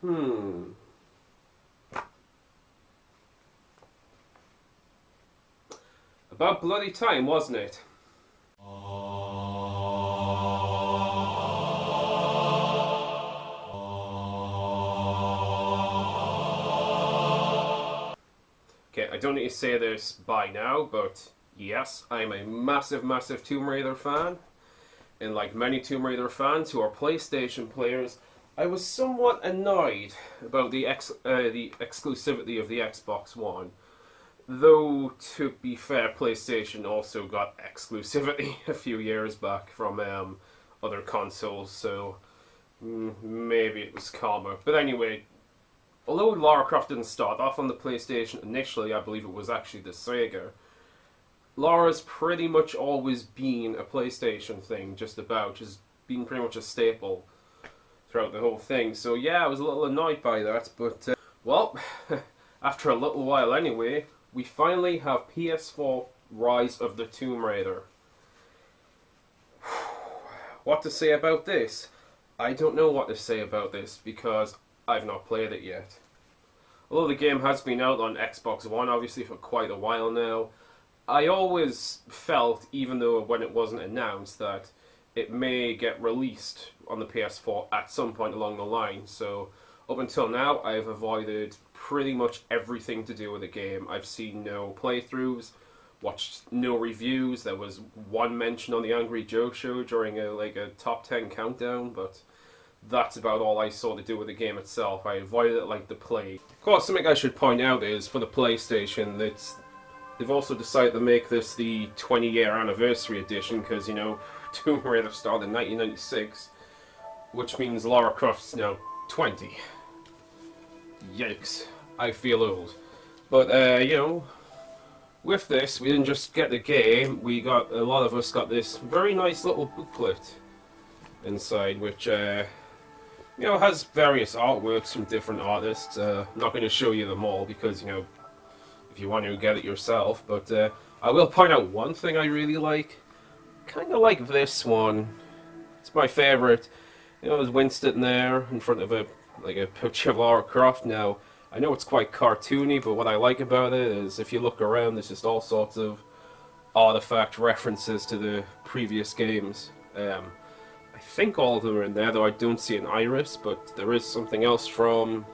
Hmm. About bloody time, wasn't it? Okay, I don't need to say this by now, but yes, I'm a massive, massive Tomb Raider fan. And like many Tomb Raider fans who are PlayStation players, I was somewhat annoyed about the exclusivity of the Xbox One. Though, to be fair, PlayStation also got exclusivity a few years back from other consoles, so maybe it was calmer. But anyway, although Lara Croft didn't start off on the PlayStation initially, I believe it was actually the Sega. Lara's pretty much always been a PlayStation thing, just about. Just been pretty much a staple throughout the whole thing. So yeah, I was a little annoyed by that, but well, after a little while anyway, we finally have PS4 Rise of the Tomb Raider. What to say about this? I don't know what to say about this because I've not played it yet. Although the game has been out on Xbox One obviously for quite a while now, I always felt, even though when it wasn't announced, that it may get released on the PS4 at some point along the line. So up until now, I've avoided pretty much everything to do with the game. I've seen no playthroughs, watched no reviews. There was one mention on the Angry Joe show during a top 10 countdown, but that's about all I saw to do with the game itself. I avoided it like the plague. Of course, something I should point out is for the PlayStation, they've also decided to make this the 20-year anniversary edition because, you know, Tomb Raider started in 1996, which means Lara Croft's now 20. Yikes. I feel old. But, you know, with this, we didn't just get the game, a lot of us got this very nice little booklet inside, which, you know, has various artworks from different artists. I'm not going to show you them all because, you know, if you want to get it yourself, but I will point out one thing I really like. Kind of like this one. It's my favourite. You know, there's Winston there in front of a picture of Lara Croft. Now, I know it's quite cartoony, but what I like about it is if you look around, there's just all sorts of artifact references to the previous games. I think all of them are in there, though I don't see an iris, but there is something else from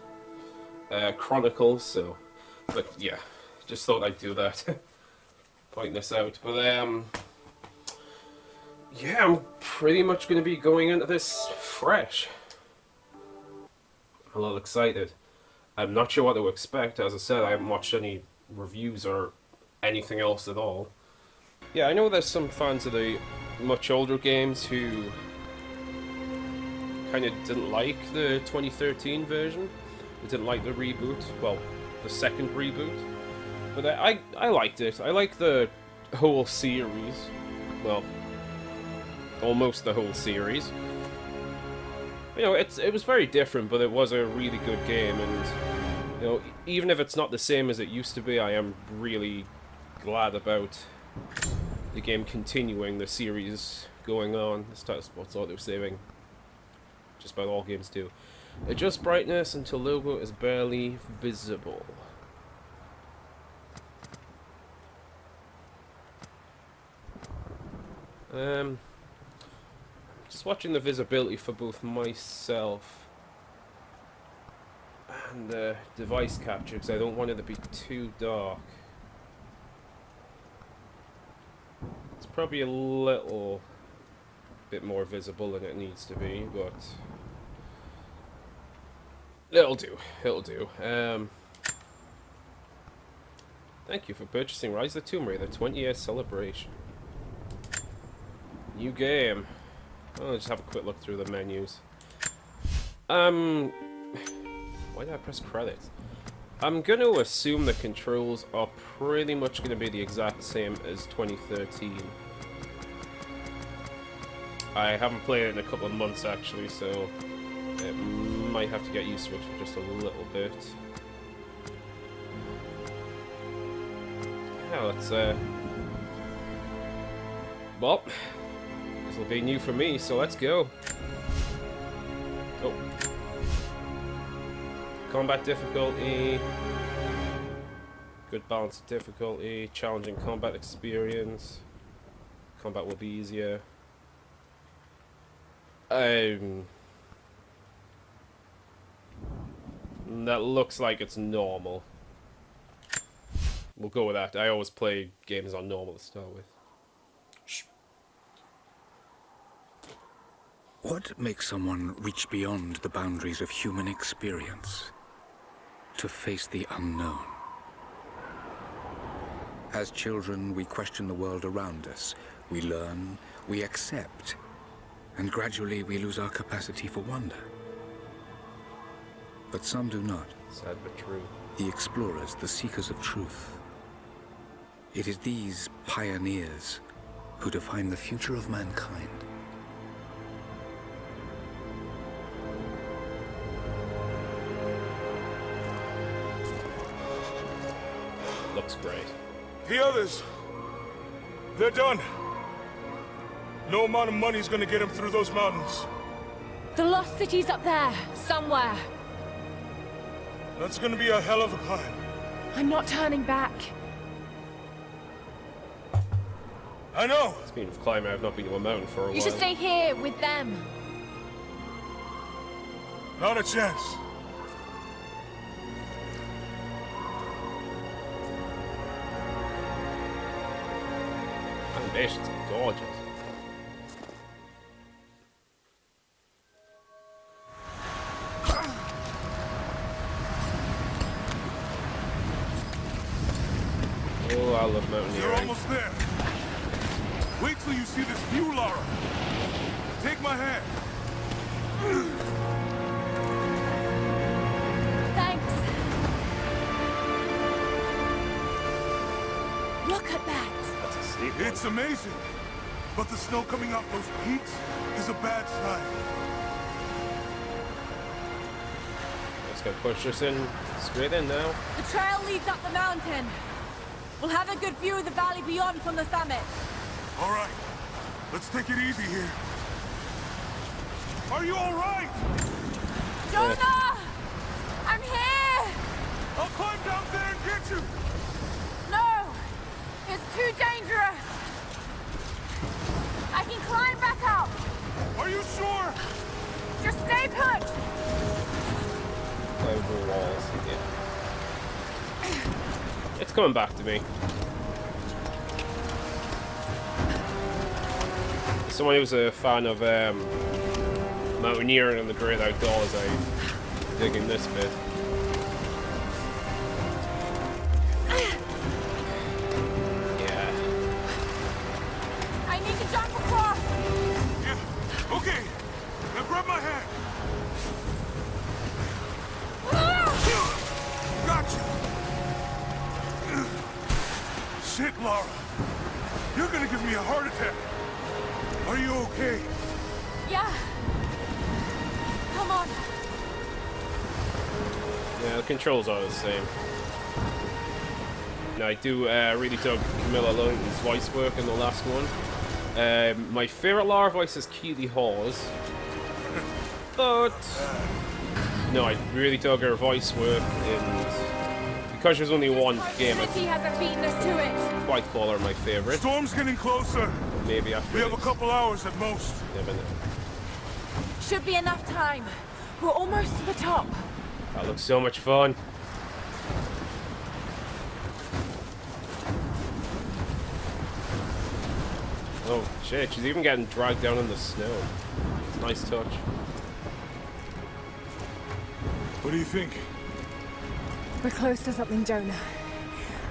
Chronicles, so... But yeah, just thought I'd do that. Point this out. But yeah, I'm pretty much going to be going into this fresh. I'm a little excited. I'm not sure what to expect. As I said, I haven't watched any reviews or anything else at all. Yeah, I know there's some fans of the much older games who kind of didn't like the 2013 version. They didn't like the reboot. Well, the second reboot. But I liked it. I like the whole series. Well, almost the whole series. You know, it was very different, but it was a really good game, and you know, even if it's not the same as it used to be, I am really glad about the game continuing, the series going on. That's what's auto-saving. Just about all games do. Adjust brightness until logo is barely visible. Just watching the visibility for both myself and the device capture because I don't want it to be too dark. It's probably a little bit more visible than it needs to be, but it'll do. It'll do. Thank you for purchasing Rise of the Tomb Raider 20-year celebration. New game. I'll just have a quick look through the menus. Why did I press credits? I'm going to assume the controls are pretty much going to be the exact same as 2013. I haven't played it in a couple of months actually, so it might have to get used to it for just a little bit. Yeah, let's well, this will be new for me, so let's go. Oh. Combat difficulty. Good balance of difficulty. Challenging combat experience. Combat will be easier. That looks like it's normal. We'll go with that. I always play games on normal to start with. What makes someone reach beyond the boundaries of human experience to face the unknown? As children, we question the world around us. We learn, we accept, and gradually we lose our capacity for wonder. But some do not. Sad but true. The explorers, the seekers of truth. It is these pioneers who define the future of mankind. Looks great. The others, they're done. No amount of money's gonna get them through those mountains. The lost city's up there, somewhere. That's gonna be a hell of a climb. I'm not turning back. I know. Speaking of climbing, I've not been to a mountain for a while. You should stay here with them. Not a chance. Animation's gorgeous. Oh, I love mountaineering. You're almost there. Wait till you see this view, Lara. Take my hand. Thanks. Look at that. That's a steep one. It's amazing. But the snow coming off those peaks is a bad sign. Let's go push this in straight in now. The trail leads up the mountain. We'll have a good view of the valley beyond from the summit. All right. Let's take it easy here. Are you all right? Jonah! I'm here! I'll climb down there and get you. No! It's too dangerous! I can climb back up! Are you sure? Just stay put! Over walls. Yeah. It's coming back to me. Someone who's a fan of mountaineering and the great outdoors, I'm digging this bit. Yeah. I need to jump across! Yeah. Okay. Now grab my hand. Gotcha. Shit, Lara. You're gonna give me a heart attack. Are you okay? Yeah. Come on. Yeah, the controls are the same. Now, I do really dug Camilla Logan's voice work in the last one. My favourite Lara voice is Keely Hawes. But no, I really dug her voice work, and because there's only one game, I Proximity hasn't beaten us to it. quite call her my favourite. Storm's getting closer. Maybe after We have a this. couple hours at most. Yeah, but Should be enough time. We're almost to the top. that looks so much fun. Oh shit, she's even getting dragged down in the snow. It's a nice touch. What do you think? We're close to something, Jonah.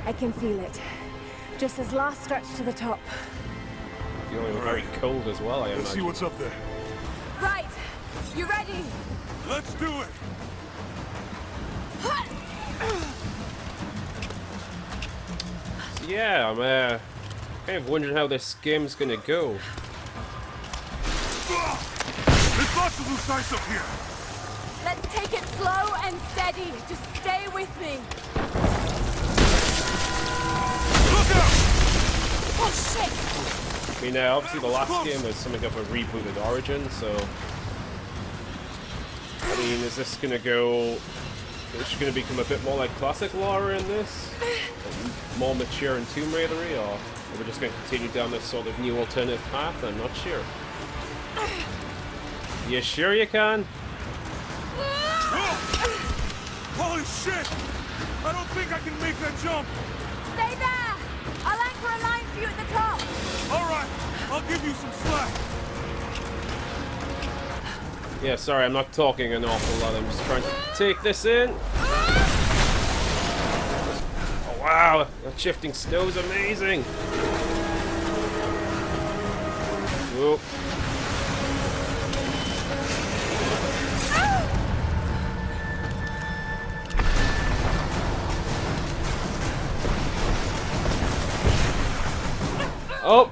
I can feel it. Just this last stretch to the top. Feeling very cold as well, I imagine. Let's see what's up there. Right. You ready? Let's do it. Yeah, I'm kind of wondering how this game's gonna go. There's lots of loose ice up here. Let's take it slow and steady. Just stay with me. Look out! Oh, shit! I mean, obviously the last game was something of a rebooted Origin, so... I mean, is this gonna go It's going to become a bit more like classic Lara in this, more mature and Tomb Raidery, or are we just going to continue down this sort of new alternative path? I'm not sure. You sure you can? Holy shit! I don't think I can make that jump! Stay there! I'll anchor a line for you at the top! Alright, I'll give you some slack. Yeah, sorry, I'm not talking an awful lot. I'm just trying to take this in. Oh, wow, that shifting snow is amazing. Whoop. Oh!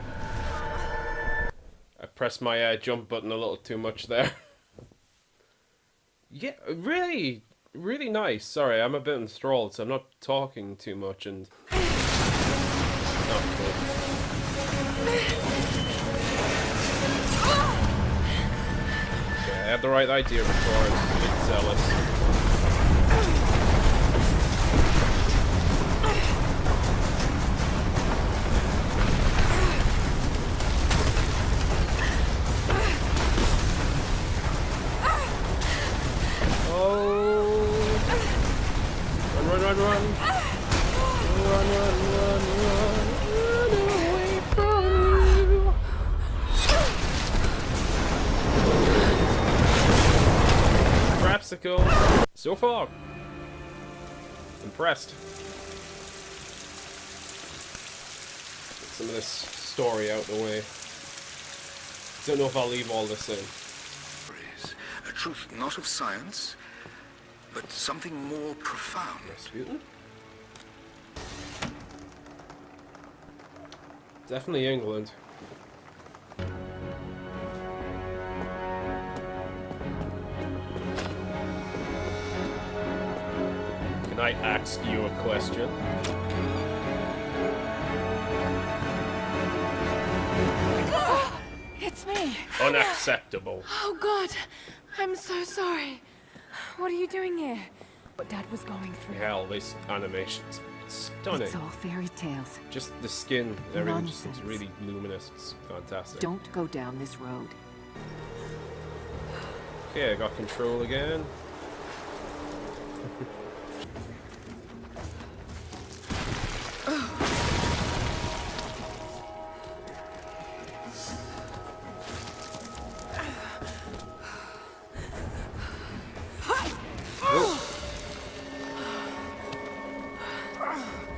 I pressed my jump button a little too much there. Yeah, really, really nice. Sorry, I'm a bit enthralled, so I'm not talking too much and... Oh, cool. Okay, I had the right idea before I was a bit zealous. So far, impressed. Get some of this story out the way. Don't know if I'll leave all this in. A truth not of science, but something more profound. Rasputin? Definitely England. Can I ask you a question? It's me. Unacceptable. Oh God, I'm so sorry. What are you doing here? What Dad was going through. Hell, this animation's stunning. It's all fairy tales. Just the skin, everything just looks Nonsense. really luminous. It's fantastic. Don't go down this road. Okay, I got control again.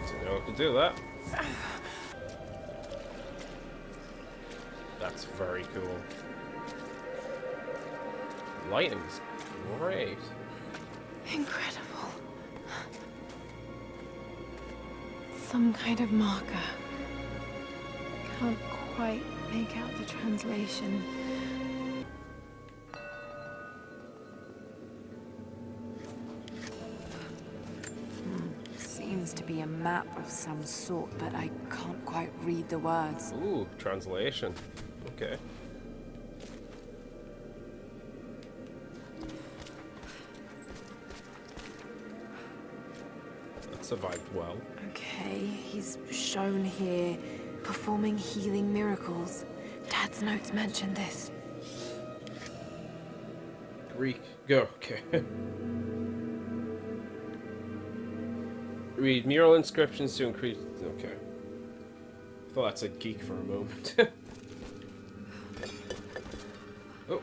Didn't know I could do that. That's very cool. Lighting's great. Incredible. Some kind of marker. Can't quite make out the translation. Seems to be a map of some sort, but I can't quite read the words. Ooh, translation. Okay. That survived well. Okay, he's shown here performing healing miracles. Dad's notes mentioned this. Greek. Go. Okay. Read mural inscriptions to increase. Okay. I thought that's a geek for a moment. Oh.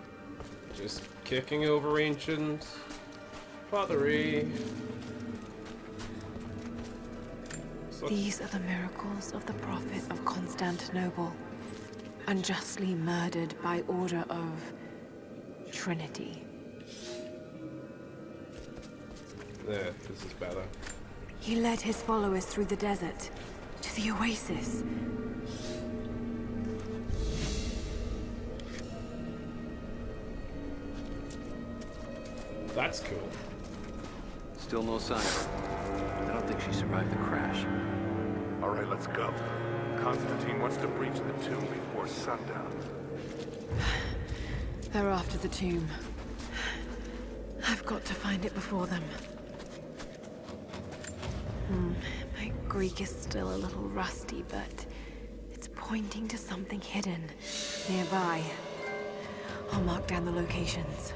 Just kicking over ancient pottery. These are the miracles of the Prophet of Constantinople, unjustly murdered by order of Trinity. Yeah, this is better. He led his followers through the desert to the oasis. That's cool. Still no sign of her. I don't think she survived the crash. All right, let's go. Constantine wants to breach the tomb before sundown. They're after the tomb. I've got to find it before them. My Greek is still a little rusty, but it's pointing to something hidden nearby. I'll mark down the locations.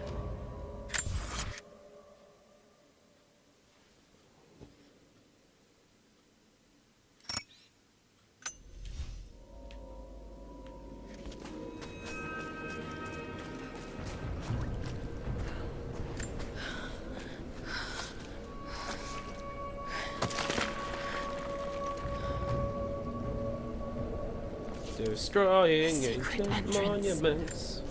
Destroying Secret ancient entrance. monuments.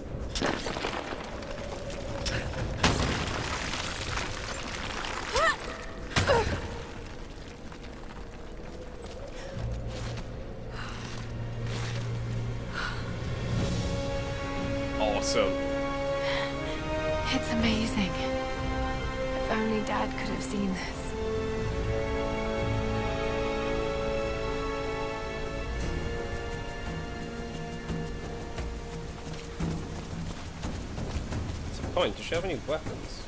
Awesome. It's amazing. If only Dad could have seen this. What's the point? Does she have any weapons?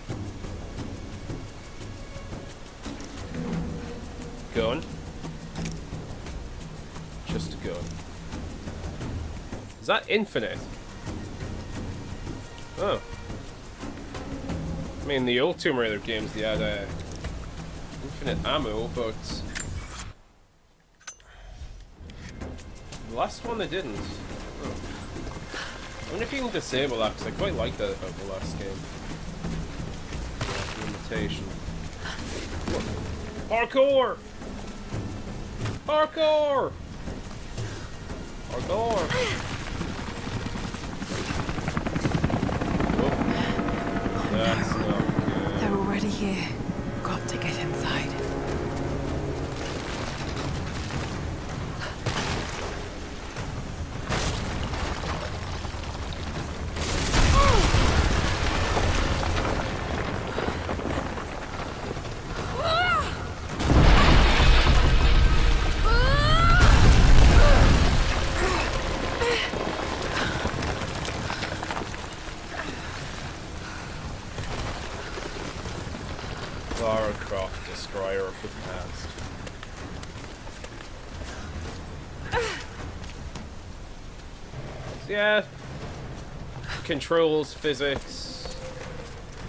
Gun. Just a gun. Is that infinite? Oh. I mean, the old Tomb Raider games, they had infinite ammo, but the last one they didn't. Oh. I wonder if you can disable that, because I quite like that about the last game. Limitation. Parkour! Parkour! Parkour! That's not good. They're already here. Got to get inside. Lara Croft, destroyer of the past. So yeah, controls, physics,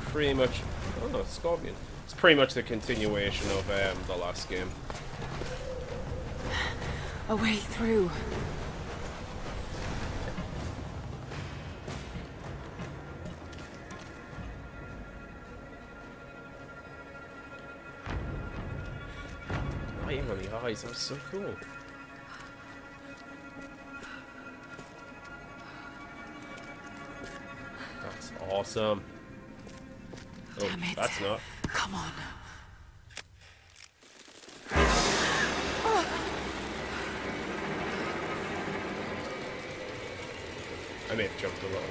pretty much. Oh no, Scorpion. It's pretty much the continuation of the last game. A way through. Lighting on the eyes, that was so cool. That's awesome. Oh, Damn it. that's not. Come on. I may have jumped a little.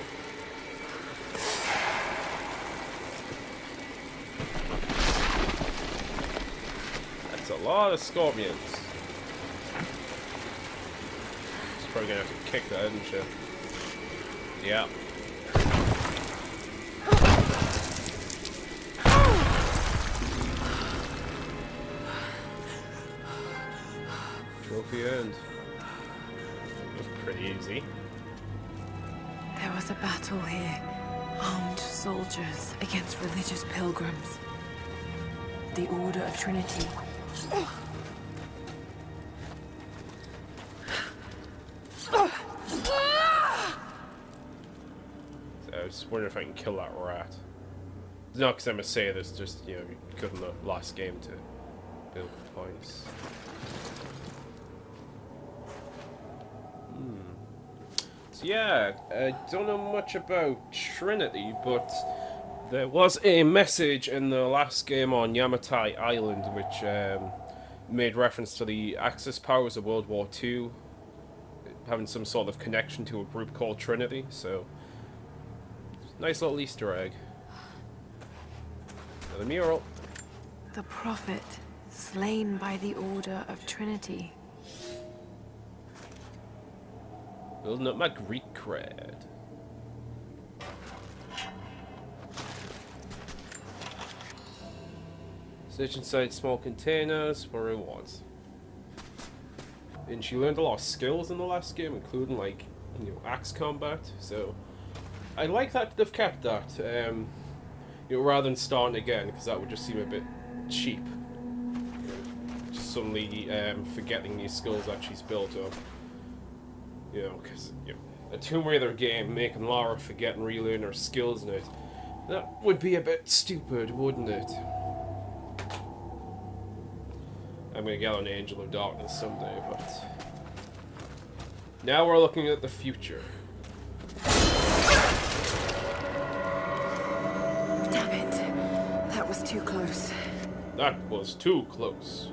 That's a lot of scorpions. She's probably gonna have to kick that, isn't she? Yeah. Trophy earned. That was pretty easy. There was a battle here. Armed soldiers against religious pilgrims. The Order of Trinity. So I was just wondering if I can kill that rat. It's not because I'm a Saiyan, it's just, you know, you couldn't the last game to build points. So yeah, I don't know much about Trinity, but there was a message in the last game on Yamatai Island which made reference to the Axis powers of World War II having some sort of connection to a group called Trinity, so nice little Easter egg. Another mural. The Prophet, slain by the Order of Trinity. Building up my Greek cred. Search inside small containers for rewards. And she learned a lot of skills in the last game, including like, you know, axe combat. So I like that they've kept that. You know, rather than starting again, because that would just seem a bit cheap. Just suddenly forgetting these skills that she's built up. You know, because you know, a Tomb Raider game making Lara forget and relearn her skills in it, that would be a bit stupid, wouldn't it? I'm gonna get on Angel of Darkness someday, but now we're looking at the future. Damn it. That was too close. That was too close.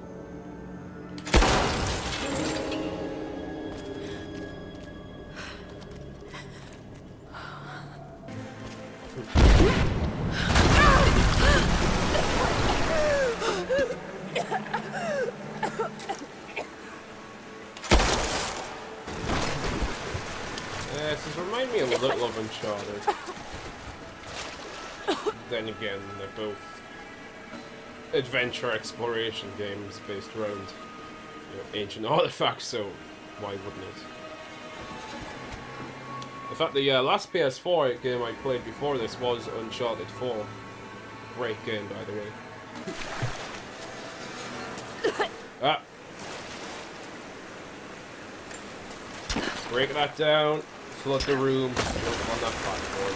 This reminds me a little of Uncharted. Then again, they're both adventure exploration games based around, you know, ancient artifacts, so why wouldn't it? In fact, the last PS4 game I played before this was Uncharted 4. Great game, by the way. Ah! Break that down, flood the room, jump on that platform.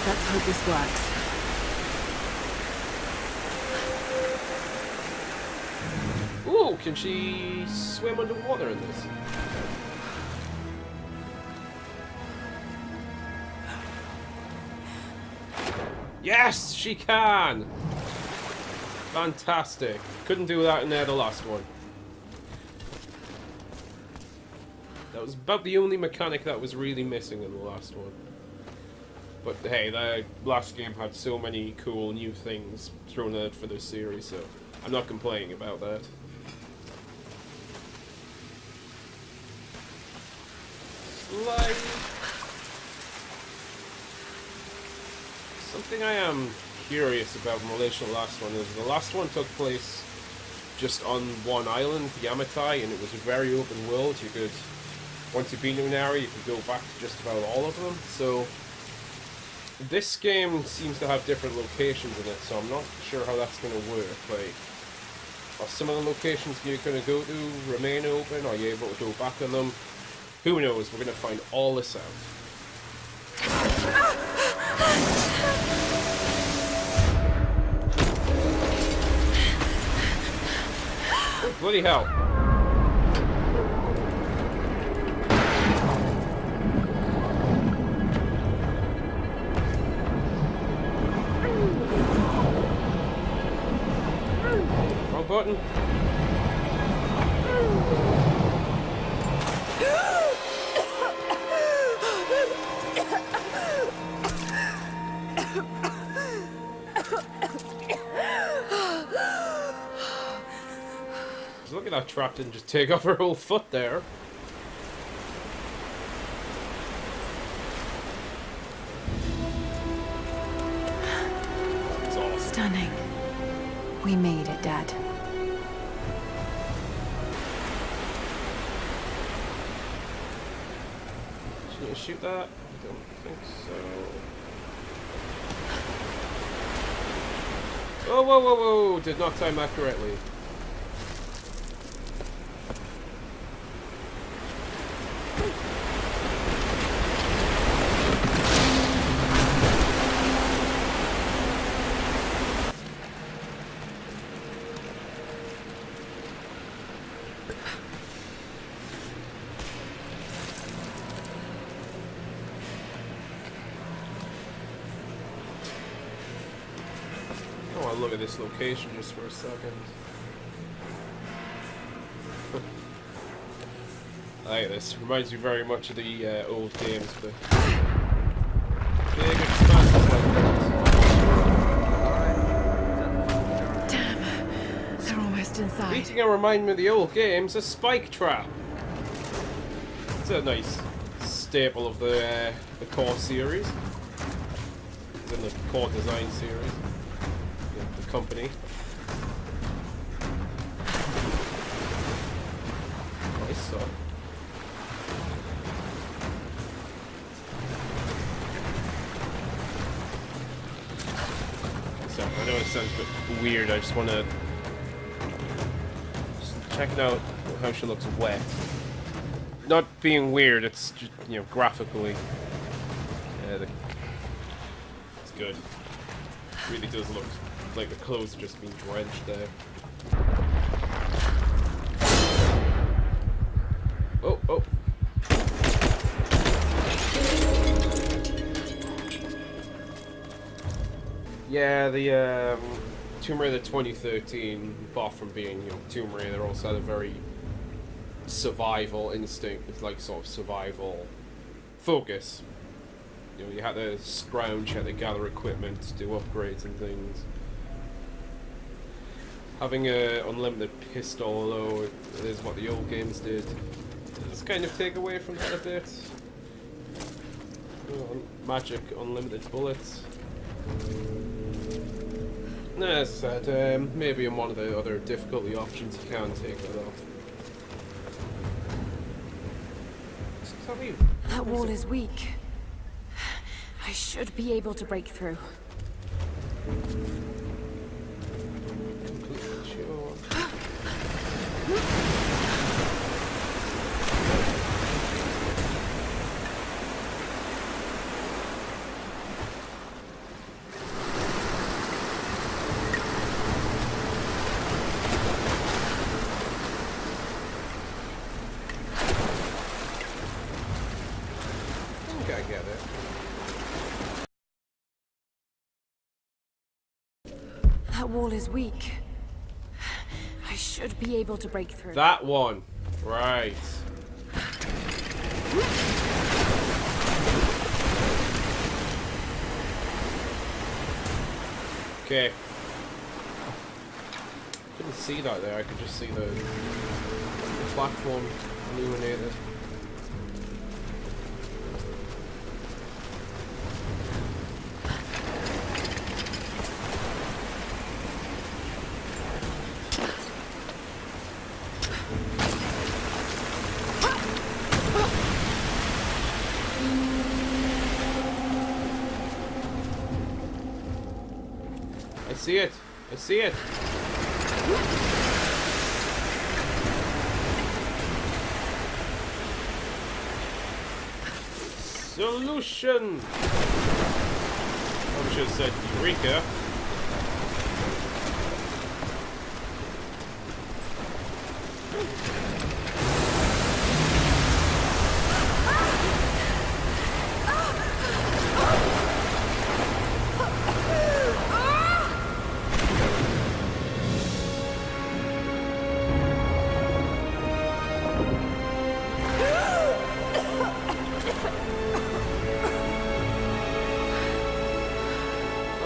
Let's hope this works. Ooh, can she swim underwater in this? Yes, she can! Fantastic. Couldn't do that in the last one. That was about the only mechanic that was really missing in the last one. But hey, the last game had so many cool new things thrown in it for this series, so I'm not complaining about that. Slide. Something I am curious about in relation to the last one is the last one took place just on one island, Yamatai, and it was a very open world. You could, once you've been in an area, you could go back to just about all of them. So this game seems to have different locations in it, so I'm not sure how that's going to work. Like, are some of the locations you're going to go to remain open? Are you able to go back on them? Who knows? We're going to find all this out. Oh, bloody hell. Wrong button. Look at that trap didn't just take off her whole foot there. It's awesome. Stunning. We made it, Dad. Should I shoot that? I don't think so. Oh, whoa, whoa, whoa! Did not time that correctly. Look at this location just for a second. I like this. Reminds me very much of the old games, but big expanses like that. Damn, they're almost inside. Beating a remind me of the old games, a spike trap. It's a nice staple of the core series. It's in the core design series. the company. Nice stuff. So I know it sounds a bit weird. I just want to check out how she looks wet. Not being weird. It's just, you know, graphically. It's good. It really does look like the clothes are just being drenched there. Oh, oh. Yeah, the Tomb Raider 2013, apart from being, you know, Tomb Raider, also had a very survival instinct. It's like sort of survival focus. You know, you had to scrounge, you had to gather equipment, do upgrades and things. Having a unlimited pistol, although it is what the old games did, does kind of take away from that a bit. Magic unlimited bullets. No, as I said, maybe in one of the other difficulty options you can take that off. That wall is weak. I should be able to break through. Completely sure. I think I get it. That wall is weak. I should be able to break through. That one. Right. Okay. Couldn't see that there. I could just see the platform illuminated. I see it. I see it. Solution. Probably should have said Eureka.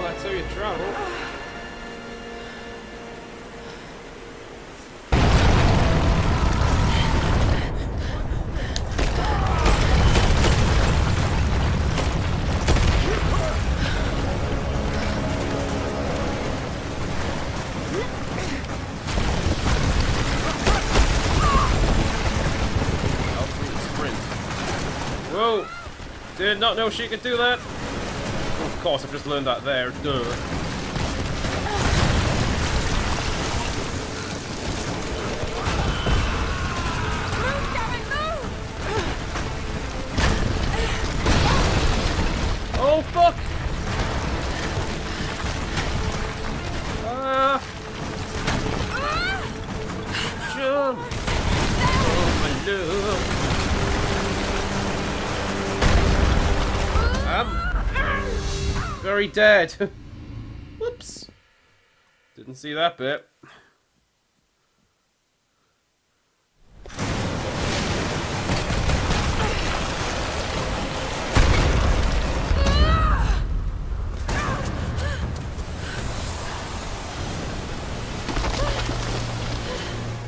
That's how you travel. Sprint. Whoa! Did not know she could do that. Of course, I've just learned that there. Duh. Oh, fuck! Jump! Oh, my love. Very dead. Whoops. Didn't see that bit.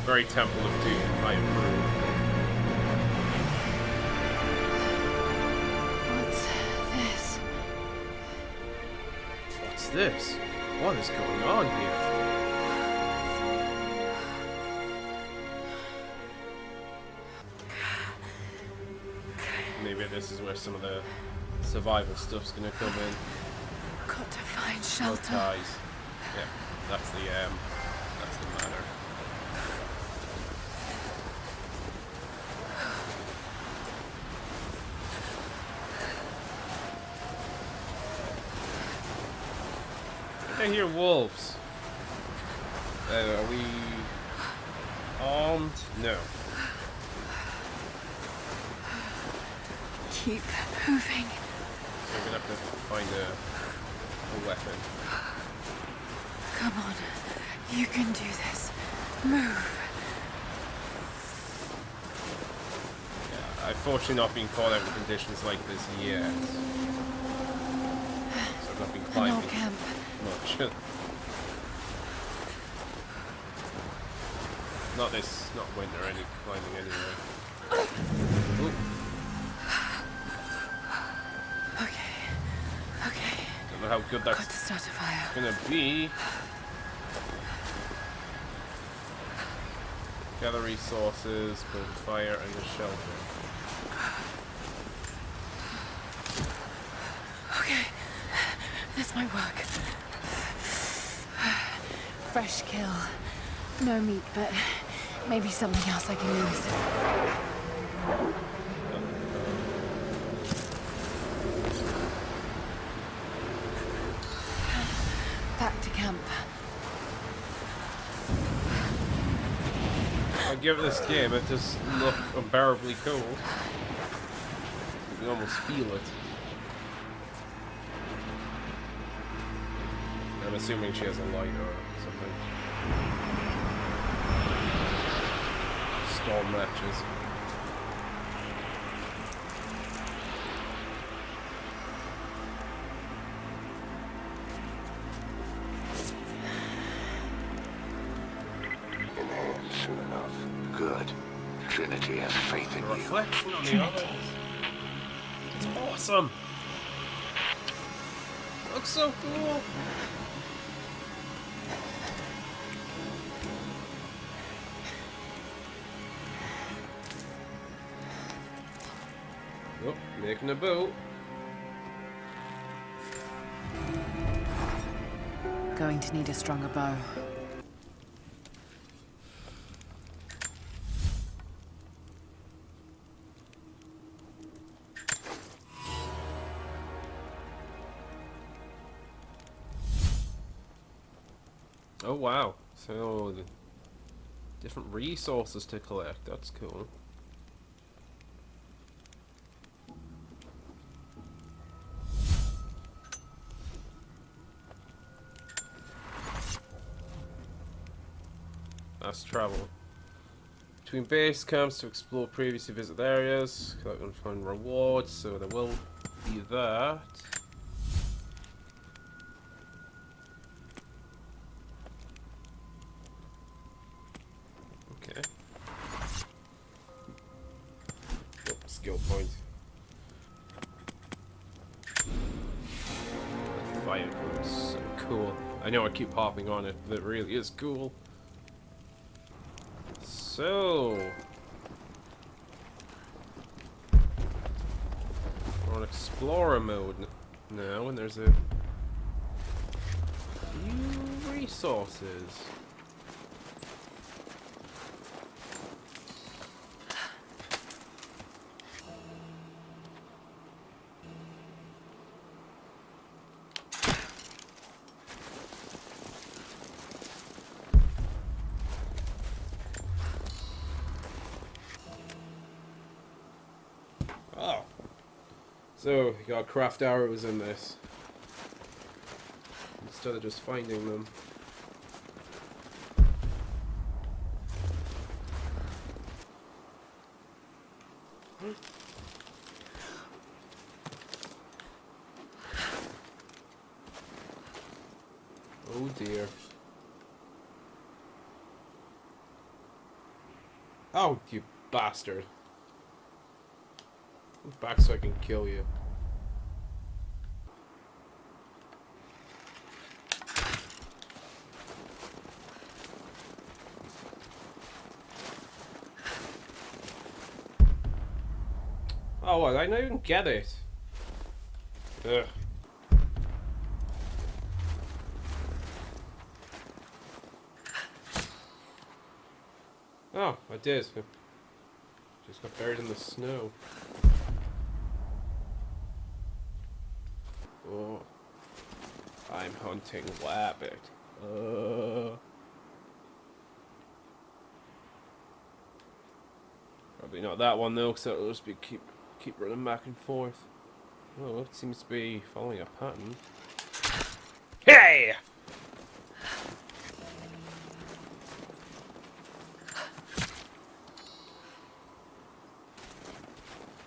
Very Temple of Doom, I approve. What's this? What's this? What is going on here? Maybe this is where some of the survival stuff's gonna come in. Got to find Oh, shelter. ties. Yeah, that's the matter. I hear wolves. Are we armed? No. Keep moving. So we're gonna have to find a weapon. Come on. You can do this. Move. Yeah, I've fortunately not been caught out in conditions like this yet. So I've not been An climbing old camp. much. Not winter any climbing anyway. Ooh, Okay. don't know how good Got that's to start a fire. gonna be. Gather resources, build fire, and a shelter. Okay. This might work. Fresh kill. No meat, but maybe something else I can use. Back to camp. I'll give this game, it does look unbearably cold. You can almost feel it. I'm assuming she has a light or something. Storm matches. In hand soon enough. Good. Trinity has faith in you. Reflection on the other. It's awesome. Looks so cool. Oh, making a boat. Going to need a stronger bow. Oh wow. So different resources to collect. That's cool. Fast travel. Between base camps to explore previously visited areas, collect and find rewards, so there will be that. Okay. Oh, skill point. Fire is so cool. I know I keep hopping on it, but it really is cool. So we're on explorer mode now, and there's a few resources. Oh. So, you got craft arrows in this. Instead of just finding them. Oh dear. Oh, you bastard. Back so I can kill you. Oh, well, I don't even get it. Ugh. Oh, I did. Just got buried in the snow. Oh. I'm hunting rabbit. Probably not that one though, because it'll just be keep running back and forth. Oh, it seems to be following a pattern. Hey!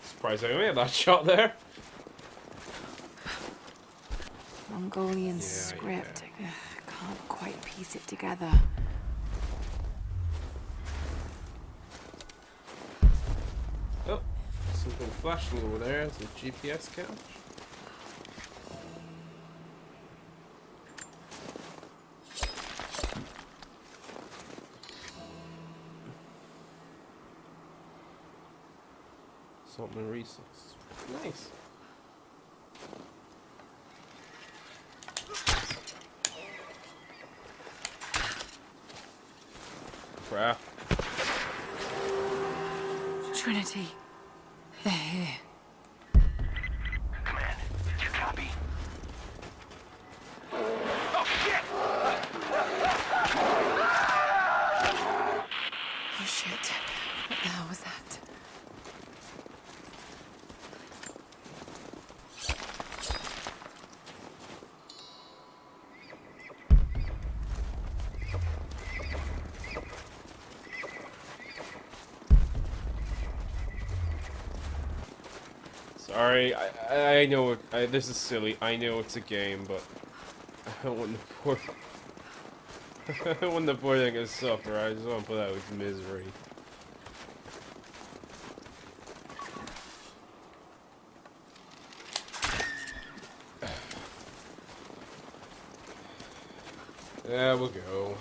Surprised I made that shot there. Mongolian script. I can't quite piece it together. Oh, something flashing over there. It's a GPS couch. Something resource. Nice. Crap. Trinity. They're here. Command, did you copy? Oh, shit! Oh shit. What the hell was that? Sorry, I know this is silly. I know it's a game, but I don't want the poor I don't want the poor thing to suffer. I just want to put out his misery. There we go.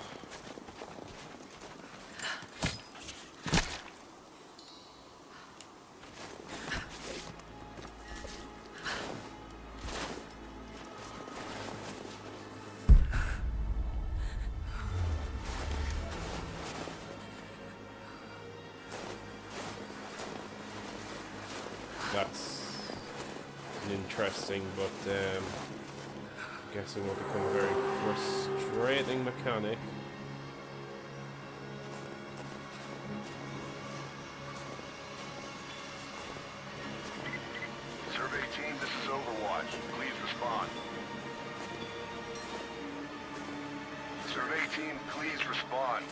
That's interesting, but I'm guessing will become a very frustrating mechanic. Survey team, this is Overwatch. Please respond. Survey team, please respond.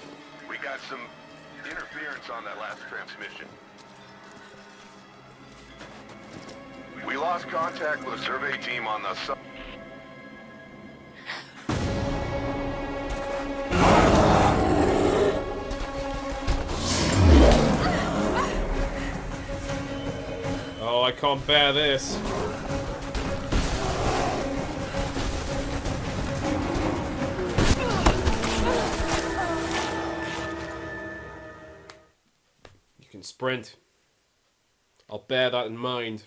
We got some interference on that last transmission. We lost contact with the survey team on the sub. Oh, I can't bear this. You can sprint. I'll bear that in mind.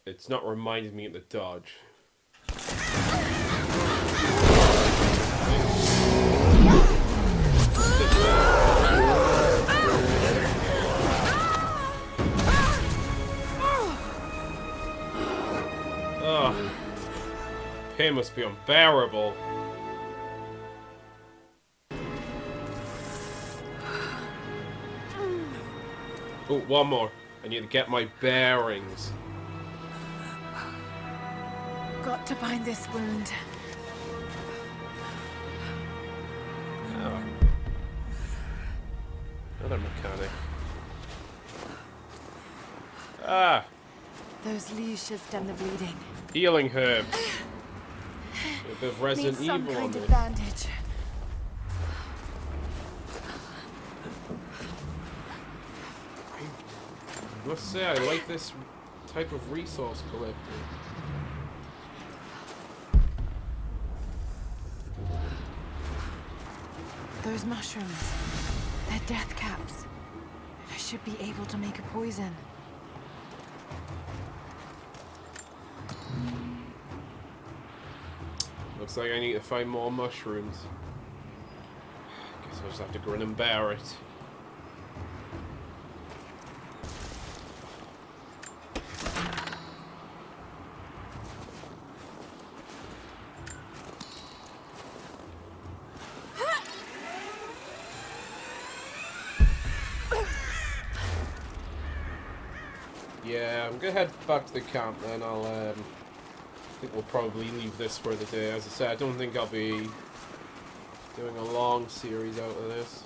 It's not reminding me of the dodge. Ugh. Pain must be unbearable. Oh, one more. I need to get my bearings. Got to bind this wound. Oh. Another mechanic. Ah! Those leaves should stem the bleeding. Healing herbs. A bit of Need Resident some Evil on kind this. of bandage. I must say, I like this type of resource collecting. Those mushrooms, they're death caps. I should be able to make a poison. Looks like I need to find more mushrooms. Guess I'll just have to grin and bear it. Yeah, I'm gonna head back to the camp then. I think we'll probably leave this for the day. As I said, I don't think I'll be doing a long series out of this.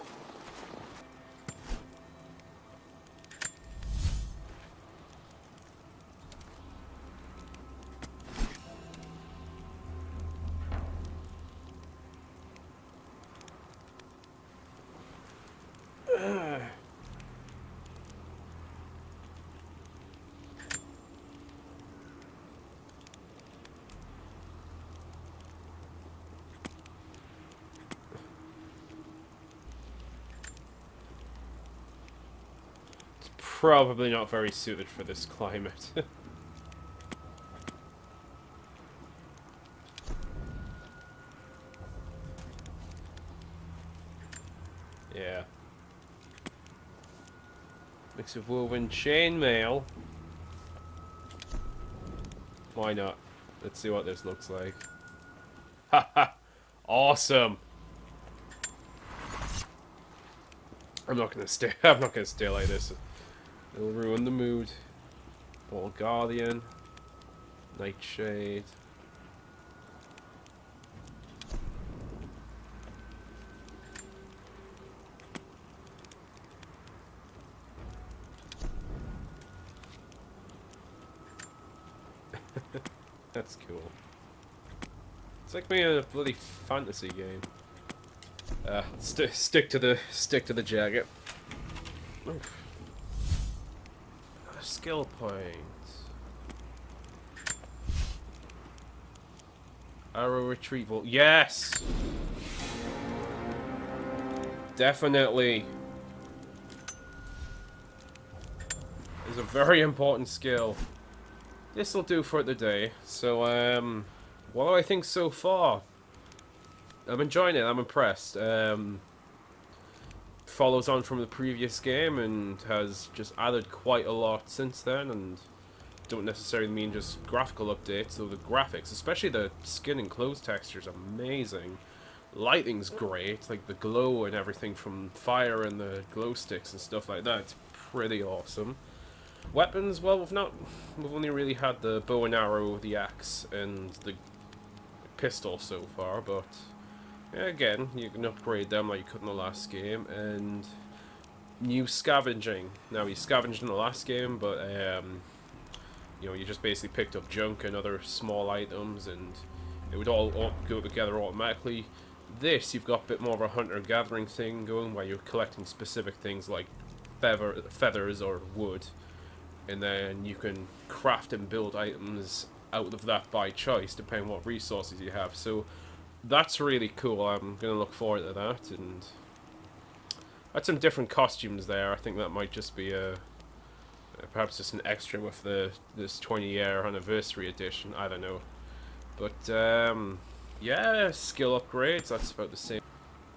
Probably not very suited for this climate. Yeah. Mix of woven chainmail. Why not? Let's see what this looks like. Haha! Awesome! I'm not gonna stay. I'm not gonna stay like this. It'll ruin the mood. Ball Guardian. Nightshade. That's cool. It's like being in a bloody fantasy game. Stick to the jacket. Oof. Skill points. Arrow retrieval. Yes! Definitely. It's a very important skill. This'll do for the day. So, what do I think so far? I'm enjoying it. I'm impressed. Follows on from the previous game and has just added quite a lot since then, and don't necessarily mean just graphical updates, though the graphics, especially the skin and clothes textures, are amazing. Lighting's great, like the glow and everything from fire and the glow sticks and stuff like that. It's pretty awesome. Weapons, well, we've only really had the bow and arrow, the axe, and the pistol so far, but yeah, again, you can upgrade them like you could in the last game. And new scavenging. Now, you scavenged in the last game, but you know, you just basically picked up junk and other small items, and it would all go together automatically. This, you've got a bit more of a hunter-gathering thing going, where you're collecting specific things like feathers or wood, and then you can craft and build items out of that by choice, depending on what resources you have. So that's really cool. I'm going to look forward to that, and had some different costumes there. I think that might just be perhaps just an extra with this 20-year anniversary edition. I don't know, but yeah, skill upgrades. That's about the same.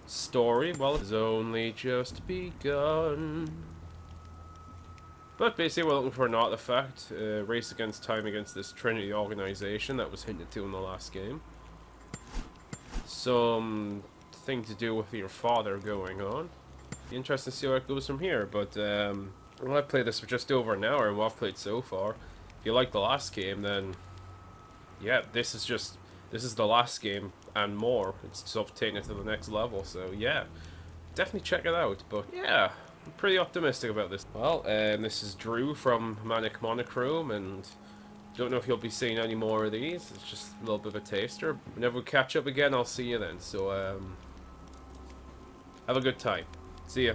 Story, well, it's only just begun. But basically, we're looking for an artifact, race against time against this Trinity organization that was hinted to in the last game. Some thing to do with your father going on. Interesting to see where it goes from here, but Well, I've played this for just over an hour, and what I've played so far. If you like the last game, then yeah, this is the last game and more. It's sort of taking it to the next level. So yeah, definitely check it out. But yeah, I'm pretty optimistic about this. Well, this is Drew from Manic Monochrome, and don't know if you'll be seeing any more of these. It's just a little bit of a taster. Whenever we catch up again, I'll see you then. So have a good time. See ya.